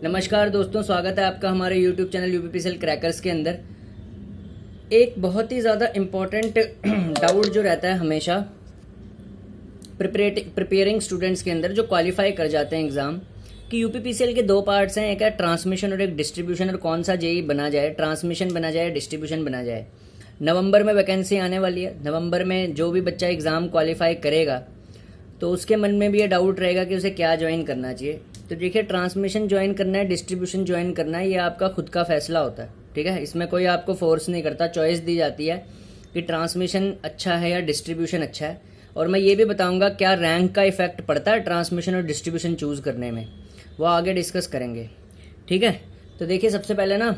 नमस्कार दोस्तों, स्वागत है आपका हमारे YouTube चैनल यूपीपीसीएल क्रैकर्स के अंदर। एक बहुत ही ज़्यादा इम्पॉर्टेंट डाउट जो रहता है हमेशा प्रिपेयरिंग स्टूडेंट्स के अंदर जो क्वालिफाई कर जाते हैं एग्ज़ाम, कि यूपीपीसीएल के दो पार्ट्स हैं, एक है ट्रांसमिशन और एक डिस्ट्रीब्यूशन, और कौन सा जेई बना जाए, ट्रांसमिशन बना जाए, डिस्ट्रीब्यूशन बना जाए। नवंबर में वैकेंसी आने वाली है। नवंबर में जो भी बच्चा एग्ज़ाम क्वालिफाई करेगा तो उसके मन में भी ये डाउट रहेगा कि उसे क्या ज्वाइन करना चाहिए। तो देखिए, ट्रांसमिशन ज्वाइन करना है, डिस्ट्रीब्यूशन ज्वाइन करना है, ये आपका खुद का फैसला होता है। ठीक है, इसमें कोई आपको फोर्स नहीं करता, चॉइस दी जाती है कि ट्रांसमिशन अच्छा है या डिस्ट्रीब्यूशन अच्छा है। और मैं ये भी बताऊंगा क्या रैंक का इफेक्ट पड़ता है ट्रांसमिशन और डिस्ट्रीब्यूशन चूज़ करने में, वो आगे डिस्कस करेंगे। ठीक है, तो देखिए सबसे पहले ना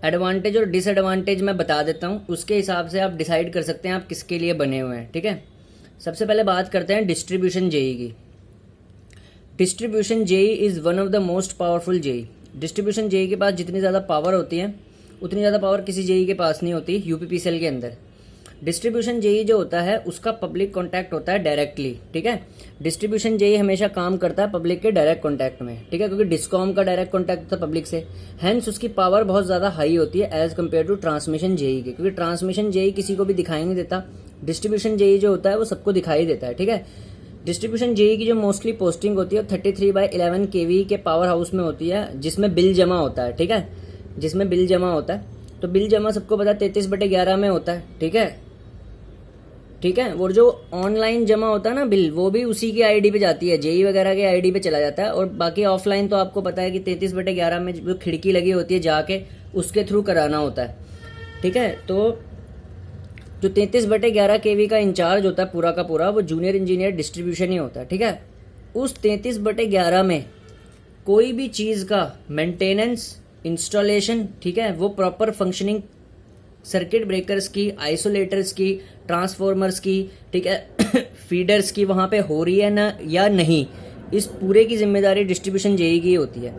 एडवांटेज और डिसएडवांटेज मैं बता देता हूँ, उसके हिसाब से आप डिसाइड कर सकते हैं आप किसके लिए बने हुए हैं। ठीक है, सबसे पहले बात करते हैं डिस्ट्रीब्यूशन जेई की। Distribution JE is one of the most powerful JE. Distribution JE के पास जितनी ज़्यादा पावर होती है उतनी ज़्यादा पावर किसी जेई के पास नहीं होती यूपीपीसीएल के अंदर। डिस्ट्रीब्यूशन जेई जो होता है उसका पब्लिक कॉन्टैक्ट होता है डायरेक्टली। ठीक है, डिस्ट्रीब्यूशन जेई हमेशा काम करता है पब्लिक के डायरेक्ट कॉन्टैक्ट में। ठीक है, क्योंकि डिस्कॉम का डायरेक्ट कॉन्टैक्ट होता है पब्लिक से, हैंस उसकी पावर बहुत ज़्यादा हाई होती है as compare to transmission JE के, क्योंकि ट्रांसमिशन जेई किसी को भी दिखाई नहीं देता, डिस्ट्रीब्यूशन जेई जो होता है वो सबको दिखाई देता है। ठीक है, डिस्ट्रीब्यूशन जेई की जो मोस्टली पोस्टिंग होती है 33/11 केवी के पावर हाउस में होती है, जिसमें बिल जमा होता है। ठीक है, जिसमें बिल जमा होता है, तो बिल जमा सबको पता है 33/11 में होता है। ठीक है, ठीक है, और जो ऑनलाइन जमा होता है ना बिल, वो भी उसी की आईडी पे जाती है, जेई वगैरह के आईडी पे चला जाता है। और बाकी ऑफलाइन तो आपको पता है कि 33/11 में जो खिड़की लगी होती है जाके उसके थ्रू कराना होता है। ठीक है, तो जो 33/11 केवी का इंचार्ज होता है पूरा का पूरा, वो जूनियर इंजीनियर डिस्ट्रीब्यूशन ही होता है। ठीक है, उस 33/11 में कोई भी चीज़ का मेंटेनेंस, इंस्टॉलेशन, ठीक है, वो प्रॉपर फंक्शनिंग सर्किट ब्रेकर्स की, आइसोलेटर्स की, ट्रांसफॉर्मर्स की, ठीक है, फीडर्स की वहाँ पे हो रही है ना या नहीं, इस पूरे की जिम्मेदारी डिस्ट्रीब्यूशन जेई की होती है।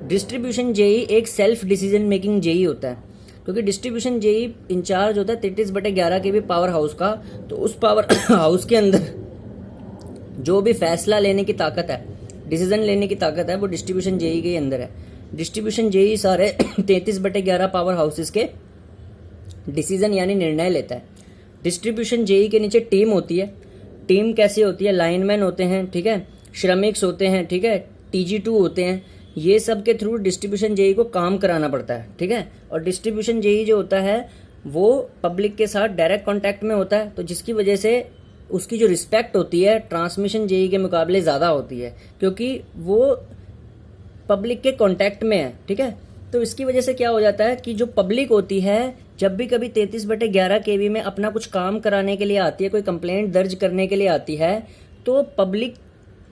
डिस्ट्रीब्यूशन जेई एक सेल्फ डिसीजन मेकिंग जेई होता है, क्योंकि डिस्ट्रीब्यूशन जेई इंचार्ज होता है 33/11 के भी पावर हाउस का। तो उस पावर हाउस के अंदर जो भी फैसला लेने की ताकत है, डिसीजन लेने की ताकत है, वो डिस्ट्रीब्यूशन जेई के अंदर है। डिस्ट्रीब्यूशन जेई सारे 33/11 पावर हाउसेस के डिसीजन यानी निर्णय लेता है। डिस्ट्रीब्यूशन जेई के नीचे टीम होती है। टीम कैसे होती है? लाइनमैन होते हैं, ठीक है, श्रमिक्स होते हैं, ठीक है, TG2 होते हैं, ये सब के थ्रू डिस्ट्रीब्यूशन जेई को काम कराना पड़ता है। ठीक है, और डिस्ट्रीब्यूशन जेई जो होता है वो पब्लिक के साथ डायरेक्ट कांटेक्ट में होता है, तो जिसकी वजह से उसकी जो रिस्पेक्ट होती है ट्रांसमिशन जेई के मुकाबले ज़्यादा होती है, क्योंकि वो पब्लिक के कांटेक्ट में है। ठीक है, तो इसकी वजह से क्या हो जाता है कि जो पब्लिक होती है जब भी कभी 33/11 केवी में अपना कुछ काम कराने के लिए आती है, कोई कंप्लेंट दर्ज करने के लिए आती है, तो पब्लिक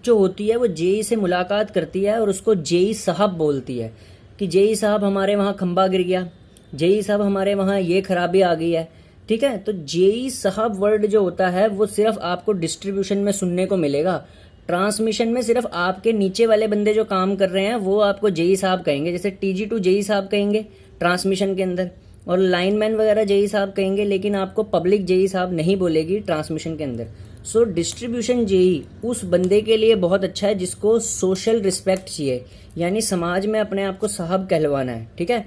जो होती है वो जेई से मुलाकात करती है और उसको जेई साहब बोलती है कि जेई साहब हमारे वहाँ खंबा गिर गया, जेई साहब हमारे वहाँ ये खराबी आ गई है। ठीक है, तो जेई साहब वर्ड जो होता है वो सिर्फ आपको डिस्ट्रीब्यूशन में सुनने को मिलेगा। ट्रांसमिशन में सिर्फ आपके नीचे वाले बंदे जो काम कर रहे हैं वो आपको जेई साहब कहेंगे, जैसे TG2 जेई साहब कहेंगे ट्रांसमिशन के अंदर, और लाइनमैन वगैरह जेई साहब कहेंगे, लेकिन आपको पब्लिक जेई साहब नहीं बोलेगी ट्रांसमिशन के अंदर। सो डिस्ट्रीब्यूशन जेई उस बंदे के लिए बहुत अच्छा है जिसको सोशल रिस्पेक्ट चाहिए, यानी समाज में अपने आप को साहब कहलवाना है। ठीक है,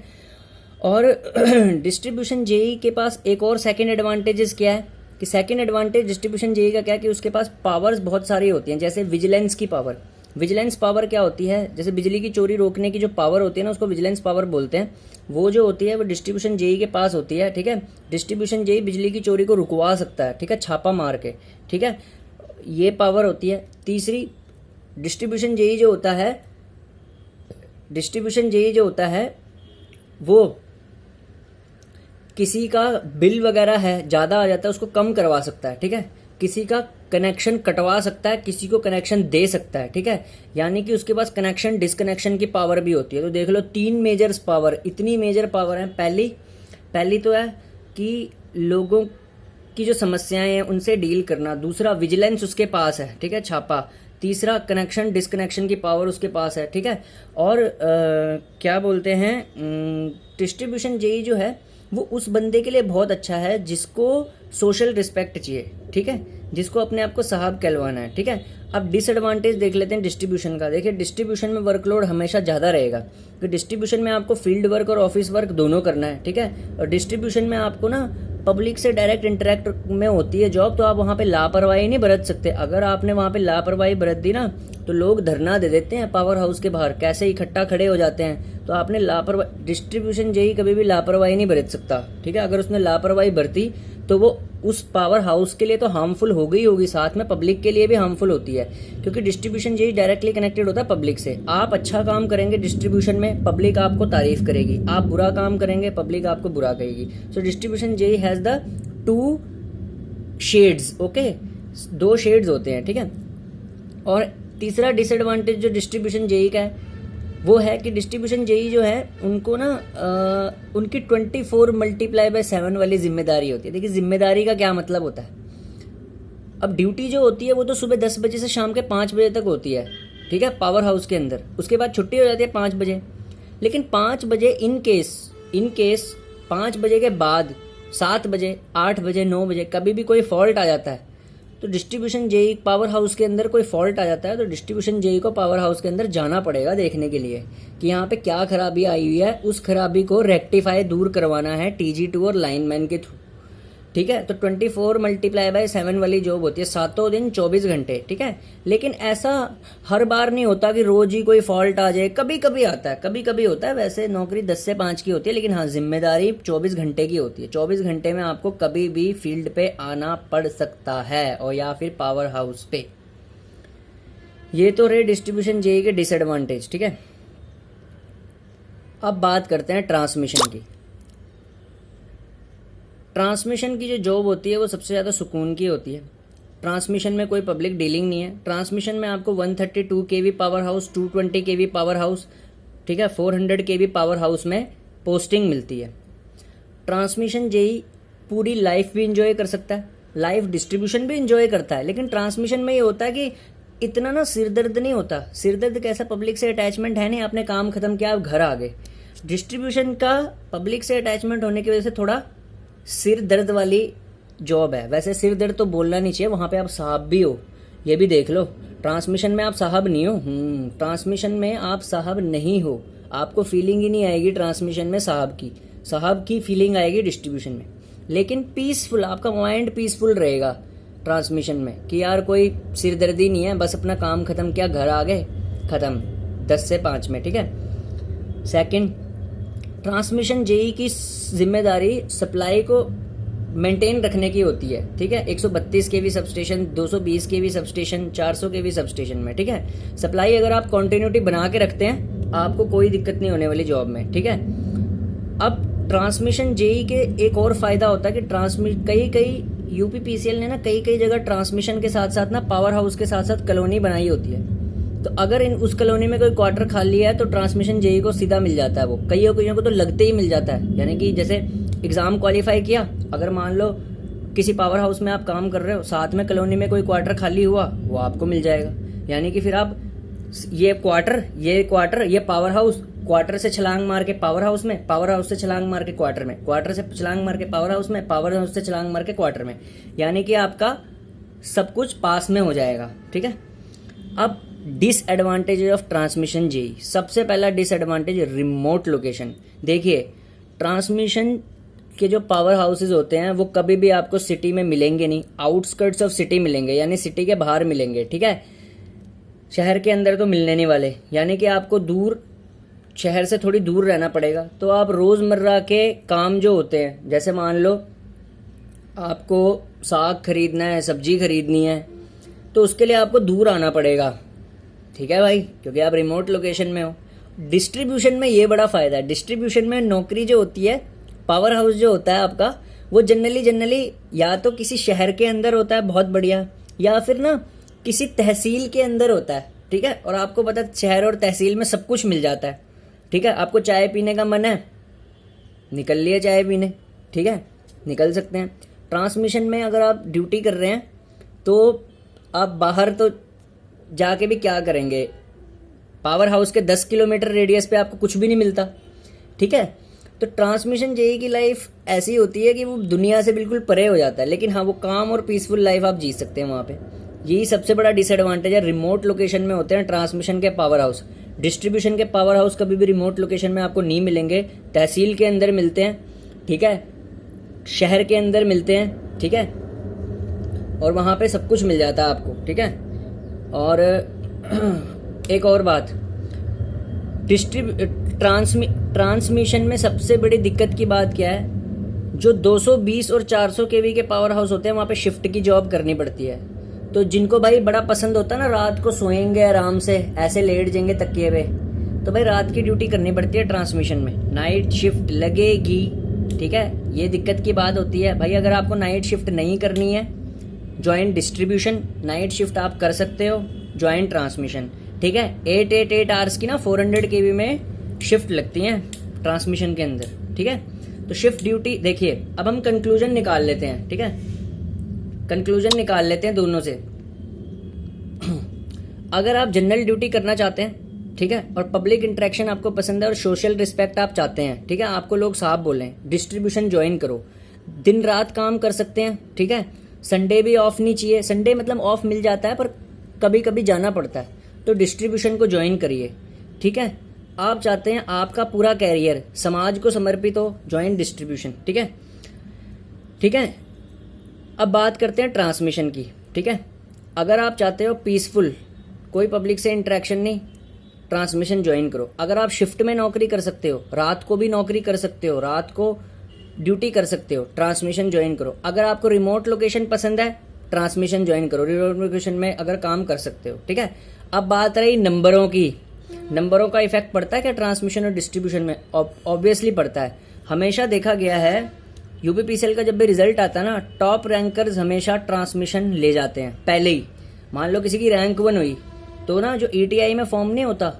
और डिस्ट्रीब्यूशन जेई के पास एक और सेकंड एडवांटेजेस क्या है कि सेकंड एडवांटेज डिस्ट्रीब्यूशन जेई का क्या है कि उसके पास पावर्स बहुत सारी होती हैं, जैसे विजिलेंस की पावर। विजिलेंस पावर क्या होती है? जैसे बिजली की चोरी रोकने की जो पावर होती है ना, उसको विजिलेंस पावर बोलते हैं। वो जो होती है वो डिस्ट्रीब्यूशन जेई के पास होती है। ठीक है, डिस्ट्रीब्यूशन जेई बिजली की चोरी को रुकवा सकता है, ठीक है, छापा मार के। ठीक है, ये पावर होती है। तीसरी, डिस्ट्रीब्यूशन जेई जो होता है, डिस्ट्रीब्यूशन जेई जो होता है वो किसी का बिल वगैरह है ज़्यादा आ जाता है उसको कम करवा सकता है। ठीक है, किसी का कनेक्शन कटवा सकता है, किसी को कनेक्शन दे सकता है। ठीक है, यानी कि उसके पास कनेक्शन डिसकनेक्शन की पावर भी होती है। तो देख लो 3 मेजर पावर, इतनी मेजर पावर है। पहली तो है कि लोगों की जो समस्याएं हैं उनसे डील करना। दूसरा, विजिलेंस उसके पास है, ठीक है, छापा। तीसरा, कनेक्शन डिसकनेक्शन की पावर उसके पास है। ठीक है, और क्या बोलते हैं, डिस्ट्रीब्यूशन जेई जो है वो उस बंदे के लिए बहुत अच्छा है जिसको सोशल रिस्पेक्ट चाहिए। ठीक है, जिसको अपने आप को साहब कहलवाना है। ठीक है, अब डिसएडवांटेज देख लेते हैं डिस्ट्रीब्यूशन का। देखिए डिस्ट्रीब्यूशन में वर्कलोड हमेशा ज़्यादा रहेगा, क्योंकि डिस्ट्रीब्यूशन में आपको फील्ड वर्क और ऑफिस वर्क दोनों करना है। ठीक है, और डिस्ट्रीब्यूशन में आपको ना पब्लिक से डायरेक्ट इंटरेक्ट में होती है जॉब, तो आप वहाँ पे लापरवाही नहीं बरत सकते। अगर आपने वहाँ पे लापरवाही बरत दी ना तो लोग धरना दे देते हैं पावर हाउस के बाहर, कैसे इकट्ठा खड़े हो जाते हैं। तो आपने लापरवाही, डिस्ट्रीब्यूशन जेई कभी भी लापरवाही नहीं बरत सकता। ठीक है, अगर उसने लापरवाही बरती तो वो उस पावर हाउस के लिए तो हार्मफुल हो गई होगी, साथ में पब्लिक के लिए भी हार्मफुल होती है, क्योंकि डिस्ट्रीब्यूशन जेई डायरेक्टली कनेक्टेड होता है पब्लिक से। आप अच्छा काम करेंगे डिस्ट्रीब्यूशन में, पब्लिक आपको तारीफ करेगी, आप बुरा काम करेंगे पब्लिक आपको बुरा कहेगी। So distribution JE has the 2 shades, okay, 2 shades होते हैं। ठीक है, और तीसरा डिसएडवांटेज जो डिस्ट्रीब्यूशन जेई का है वो है कि डिस्ट्रीब्यूशन जेई जो है उनको ना उनकी 24 × 7 वाली जिम्मेदारी होती है। देखिए जिम्मेदारी का क्या मतलब होता है, अब ड्यूटी जो होती है वो तो सुबह 10 बजे से शाम के 5 बजे तक होती है। ठीक है, पावर हाउस के अंदर, उसके बाद छुट्टी हो जाती है 5 बजे। लेकिन 5 बजे इन केस 5 बजे के बाद 7 बजे, 8 बजे, 9 बजे कभी भी कोई फॉल्ट आ जाता है, तो डिस्ट्रीब्यूशन जेई पावर हाउस के अंदर कोई फॉल्ट आ जाता है तो डिस्ट्रीब्यूशन जेई को पावर हाउस के अंदर जाना पड़ेगा देखने के लिए कि यहाँ पे क्या खराबी आई हुई है, उस खराबी को रेक्टिफाई दूर करवाना है TG2 और लाइनमैन के थ्रू। ठीक है, तो 24 × 7 वाली जॉब होती है, 7 दिन 24 घंटे। ठीक है, लेकिन ऐसा हर बार नहीं होता कि रोज ही कोई फॉल्ट आ जाए, कभी कभी आता है, कभी कभी होता है। वैसे नौकरी 10 से 5 की होती है, लेकिन हाँ जिम्मेदारी 24 घंटे की होती है। 24 घंटे में आपको कभी भी फील्ड पे आना पड़ सकता है, और या फिर पावर हाउस पे। ये तो रहे डिस्ट्रीब्यूशन जेई के डिसएडवांटेज। ठीक है, अब बात करते हैं ट्रांसमिशन की। ट्रांसमिशन की जो जॉब होती है वो सबसे ज़्यादा सुकून की होती है। ट्रांसमिशन में कोई पब्लिक डीलिंग नहीं है। ट्रांसमिशन में आपको 132 kV power house, 220 kV power house, ठीक है, 400 kV पावर हाउस में पोस्टिंग मिलती है। ट्रांसमिशन जेई पूरी लाइफ भी इंजॉय कर सकता है, लाइफ डिस्ट्रीब्यूशन भी इंजॉय करता है, लेकिन ट्रांसमिशन में ये होता है कि इतना ना सिरदर्द नहीं होता। सिरदर्द कैसा, पब्लिक से अटैचमेंट है नहीं, आपने काम खत्म किया आप घर आ गए। डिस्ट्रीब्यूशन का पब्लिक से अटैचमेंट होने की वजह से थोड़ा सिर दर्द वाली जॉब है। वैसे सिर दर्द तो बोलना नहीं चाहिए, वहाँ पे आप साहब भी हो, ये भी देख लो। ट्रांसमिशन में आप साहब नहीं हो, ट्रांसमिशन में आप साहब नहीं हो, आपको फीलिंग ही नहीं आएगी ट्रांसमिशन में साहब की फीलिंग आएगी डिस्ट्रीब्यूशन में। लेकिन पीसफुल, आपका माइंड पीसफुल रहेगा ट्रांसमिशन में कि यार कोई सिर दर्दी नहीं है, बस अपना काम खत्म किया घर आ गए, खत्म 10 से 5 में। ठीक है, सेकंड, ट्रांसमिशन जेई की जिम्मेदारी सप्लाई को मेंटेन रखने की होती है। ठीक है, 132 kV substation, 220 kV substation, 400 kV substation में। ठीक है, सप्लाई अगर आप कंटिन्यूटी बना के रखते हैं आपको कोई दिक्कत नहीं होने वाली जॉब में। ठीक है, अब ट्रांसमिशन जेई के एक और फायदा होता है कि कई यूपीपीसीएल ने ना कई जगह ट्रांसमिशन के साथ साथ ना पावर हाउस के साथ साथ कॉलोनी बनाई होती है। तो अगर उस कॉलोनी में कोई क्वार्टर खाली है तो ट्रांसमिशन जेई को सीधा मिल जाता है, वो कईयों को तो लगते ही मिल जाता है। यानी कि जैसे एग्जाम क्वालिफाई किया, अगर मान लो किसी पावर हाउस में आप काम कर रहे हो, साथ में कॉलोनी में कोई क्वार्टर खाली हुआ, वो आपको मिल जाएगा। यानी कि फिर आप ये पावर हाउस, क्वार्टर से छलांग मार के पावर हाउस में, पावर हाउस से छलांग मार के क्वार्टर में, क्वार्टर से छलांग मार के पावर हाउस में, पावर हाउस से छलांग मार के क्वार्टर में, यानी कि आपका सब कुछ पास में हो जाएगा। ठीक है, अब डिसएडवांटेज ऑफ ट्रांसमिशन जेई। सबसे पहला डिसएडवांटेज रिमोट लोकेशन। देखिए ट्रांसमिशन के जो पावर हाउसेज होते हैं वो कभी भी आपको सिटी में मिलेंगे नहीं, आउटस्कर्ट्स ऑफ सिटी मिलेंगे, यानी सिटी के बाहर मिलेंगे। ठीक है, शहर के अंदर तो मिलने नहीं वाले, यानी कि आपको दूर, शहर से थोड़ी दूर रहना पड़ेगा। तो आप रोज़मर्रा के काम जो होते हैं, जैसे मान लो आपको साग खरीदना है, सब्जी खरीदनी है, तो उसके लिए आपको दूर आना पड़ेगा। ठीक है भाई, क्योंकि आप रिमोट लोकेशन में हो। डिस्ट्रीब्यूशन में ये बड़ा फायदा है, डिस्ट्रीब्यूशन में नौकरी जो होती है, पावर हाउस जो होता है आपका, वो जनरली या तो किसी शहर के अंदर होता है बहुत बढ़िया, या फिर ना किसी तहसील के अंदर होता है। ठीक है, और आपको पता है शहर और तहसील में सब कुछ मिल जाता है। ठीक है, आपको चाय पीने का मन है, निकल लिए चाय पीने, ठीक है, निकल सकते हैं। ट्रांसमिशन में अगर आप ड्यूटी कर रहे हैं तो आप बाहर तो जाके भी क्या करेंगे, पावर हाउस के 10 किलोमीटर रेडियस पे आपको कुछ भी नहीं मिलता। ठीक है, तो ट्रांसमिशन जेई की लाइफ ऐसी होती है कि वो दुनिया से बिल्कुल परे हो जाता है, लेकिन हाँ वो काम और पीसफुल लाइफ आप जी सकते हैं वहाँ पे। यही सबसे बड़ा डिसएडवांटेज है। रिमोट लोकेशन में होते हैं ट्रांसमिशन के पावर हाउस, डिस्ट्रीब्यूशन के पावर हाउस कभी भी रिमोट लोकेशन में आपको नहीं मिलेंगे। तहसील के अंदर मिलते हैं, ठीक है, शहर के अंदर मिलते हैं, ठीक है, और वहाँ पे सब कुछ मिल जाता है आपको, ठीक है। और एक और बात, ट्रांसमिशन में सबसे बड़ी दिक्कत की बात क्या है, जो 220 और 400 केवी के पावर हाउस होते हैं वहाँ पे शिफ्ट की जॉब करनी पड़ती है। तो जिनको भाई बड़ा पसंद होता है ना रात को सोएंगे आराम से, ऐसे लेट जाएंगे तकिए पे, तो भाई रात की ड्यूटी करनी पड़ती है ट्रांसमिशन में, नाइट शिफ्ट लगेगी, ठीक है। ये दिक्कत की बात होती है भाई। अगर आपको नाइट शिफ्ट नहीं करनी है, जॉइंट डिस्ट्रीब्यूशन, नाइट शिफ्ट आप कर सकते हो, जॉइंट ट्रांसमिशन, ठीक है। 8 आवर्स की ना 400 केवी में शिफ्ट लगती हैं ट्रांसमिशन के अंदर, ठीक है। तो शिफ्ट ड्यूटी देखिए, अब हम कंक्लूजन निकाल लेते हैं, ठीक है, कंक्लूजन निकाल लेते हैं दोनों से। अगर आप जनरल ड्यूटी करना चाहते हैं, ठीक है, और पब्लिक इंटरेक्शन आपको पसंद है और सोशल रिस्पेक्ट आप चाहते हैं, ठीक है, आपको लोग साफ बोलें, डिस्ट्रीब्यूशन ज्वाइन करो, दिन रात काम कर सकते हैं, ठीक है। संडे भी ऑफ नहीं चाहिए, संडे मतलब ऑफ मिल जाता है पर कभी कभी जाना पड़ता है, तो डिस्ट्रीब्यूशन को ज्वाइन करिए, ठीक है। आप चाहते हैं आपका पूरा कैरियर समाज को समर्पित हो, ज्वाइन डिस्ट्रीब्यूशन, ठीक है, ठीक है। अब बात करते हैं ट्रांसमिशन की, ठीक है। अगर आप चाहते हो पीसफुल, कोई पब्लिक से इंटरेक्शन नहीं, ट्रांसमिशन ज्वाइन करो। अगर आप शिफ्ट में नौकरी कर सकते हो, रात को भी नौकरी कर सकते हो, रात को ड्यूटी कर सकते हो, ट्रांसमिशन ज्वाइन करो। अगर आपको रिमोट लोकेशन पसंद है, ट्रांसमिशन ज्वाइन करो, रिमोट लोकेशन में अगर काम कर सकते हो, ठीक है। अब बात रही नंबरों की, नंबरों का इफेक्ट पड़ता है क्या ट्रांसमिशन और डिस्ट्रीब्यूशन में? ऑब्वियसली पड़ता है। हमेशा देखा गया है यूपीपीसीएल का जब भी रिजल्ट आता है ना, टॉप रैंकर्स हमेशा ट्रांसमिशन ले जाते हैं पहले ही। मान लो किसी की रैंक 1 हुई तो ना जो ईटीआई में फॉर्म नहीं होता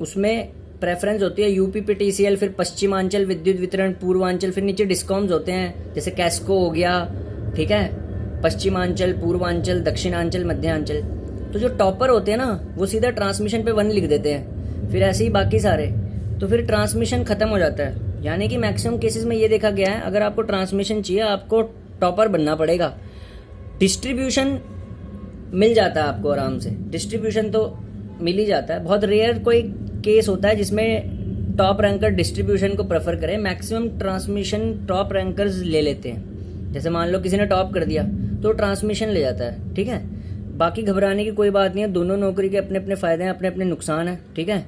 उसमें प्रेफरेंस होती है यूपीपीटीसीएल, फिर पश्चिमांचल विद्युत वितरण, पूर्वांचल, फिर नीचे डिस्कॉम्स होते हैं जैसे कैस्को हो गया, ठीक है, पश्चिमांचल, पूर्वांचल, दक्षिणांचल, मध्यांचल। तो जो टॉपर होते हैं ना वो सीधा ट्रांसमिशन पे 1 लिख देते हैं, फिर ऐसे ही बाकी सारे, तो फिर ट्रांसमिशन खत्म हो जाता है। यानी कि मैक्सिमम केसेस में ये देखा गया है अगर आपको ट्रांसमिशन चाहिए आपको टॉपर बनना पड़ेगा। डिस्ट्रीब्यूशन मिल जाता है आपको आराम से, डिस्ट्रीब्यूशन तो मिल ही जाता है। बहुत रेयर कोई केस होता है जिसमें टॉप रैंकर डिस्ट्रीब्यूशन को प्रेफर करें, मैक्सिमम ट्रांसमिशन टॉप रैंकर्स ले लेते हैं। जैसे मान लो किसी ने टॉप कर दिया तो ट्रांसमिशन ले जाता है, ठीक है। बाकी घबराने की कोई बात नहीं है, दोनों नौकरी के अपने अपने फ़ायदे हैं, अपने अपने नुकसान हैं, ठीक है।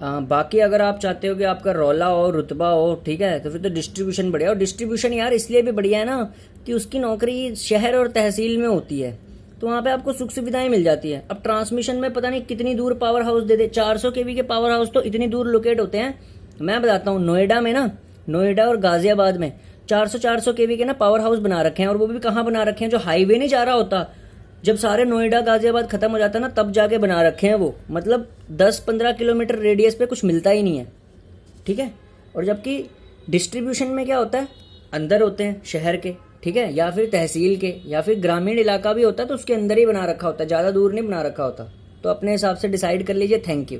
बाकी अगर आप चाहते हो कि आपका रौला हो, रुतबा हो, ठीक है, तो फिर तो डिस्ट्रीब्यूशन बढ़िया। और डिस्ट्रीब्यूशन यार इसलिए भी बढ़िया है ना कि उसकी नौकरी शहर और तहसील में होती है, तो वहाँ पे आपको सुख सुविधाएं मिल जाती है। अब ट्रांसमिशन में पता नहीं कितनी दूर पावर हाउस दे दे, 400 केवी के पावर हाउस तो इतनी दूर लोकेट होते हैं। मैं बताता हूँ, नोएडा में ना, नोएडा और गाजियाबाद में 400 केवी के ना पावर हाउस बना रखे हैं, और वो भी कहाँ बना रखे हैं, जो हाईवे नहीं जा रहा होता, जब सारे नोएडा गाजियाबाद खत्म हो जाता है ना तब जाके बना रखे हैं वो, मतलब 10-15 किलोमीटर रेडियस पे कुछ मिलता ही नहीं है, ठीक है। और जबकि डिस्ट्रीब्यूशन में क्या होता है, अंदर होते हैं शहर के, ठीक है, या फिर तहसील के, या फिर ग्रामीण इलाका भी होता है तो उसके अंदर ही बना रखा होता है, ज़्यादा दूर नहीं बना रखा होता। तो अपने हिसाब से डिसाइड कर लीजिए। Thank you.